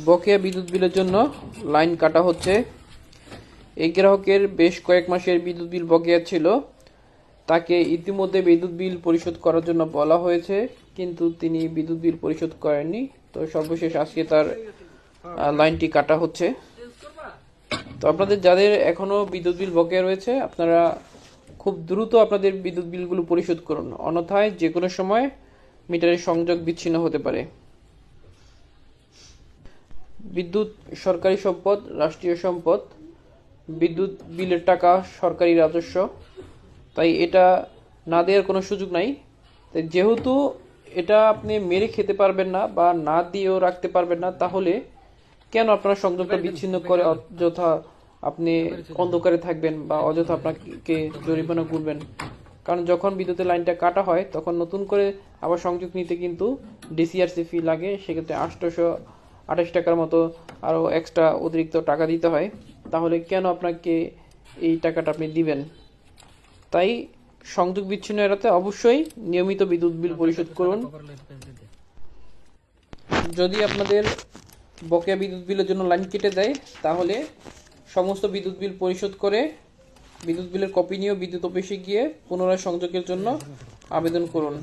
বকেয়া বিদ্যুৎ বিলের জন্য লাইন কাটা হচ্ছে। এই গ্রাহকের বেশ কয়েক মাসের বিদ্যুৎ বিল বকেয়া ছিল। তাকে ইতিমধ্যে বিদ্যুৎ বিল পরিশোধ করার জন্য বলা হয়েছে, কিন্তু তিনি বিদ্যুৎ বিল পরিশোধ করেননি। তো সর্বশেষ আজকে তার লাইনটি কাটা হচ্ছে। তো আপনাদের যাদের এখনো বিদ্যুৎ বিল বকেয়া রয়েছে, আপনারা খুব দ্রুত আপনাদের বিদ্যুৎ বিলগুলো পরিশোধ করুন, অন্যথায় যে কোনো সময় মিটারের সংযোগ বিচ্ছিন্ন হতে পারে। বিদ্যুৎ সরকারি সম্পদ, রাষ্ট্রীয় সম্পদ। বিদ্যুৎ বিলের টাকা সরকারি রাজস্ব, তাই এটা না দেওয়ার কোনো সুযোগ নাই। তাই যেহেতু এটা আপনি মেরে খেতে পারবেন না বা না দিয়েও রাখতে পারবেন না, তাহলে কেন আপনারা সংযোগটা বিচ্ছিন্ন করে অযথা আপনি অন্ধকারে থাকবেন বা অযথা আপনাকে জরিমানা করবেন? কারণ যখন বিদ্যুতের লাইনটা কাটা হয়, তখন নতুন করে আবার সংযোগ নিতে কিন্তু ডিসিআরসি ফি লাগে। সেক্ষেত্রে 828 টাকার মতো আরও এক্সট্রা অতিরিক্ত টাকা দিতে হয়। তাহলে কেন আপনাকে এই টাকাটা আপনি দিবেন? তাই সংযোগ বিচ্ছিন্ন এড়াতে অবশ্যই নিয়মিত বিদ্যুৎ বিল পরিশোধ করুন। যদি আপনাদের বকেয়া বিদ্যুৎ বিলের জন্য লাইন কেটে দেয়, তাহলে সমস্ত বিদ্যুৎ বিল পরিশোধ করে বিদ্যুৎ বিলের কপি নিয়েও বিদ্যুৎ অফিসে গিয়ে পুনরায় সংযোগের জন্য আবেদন করুন।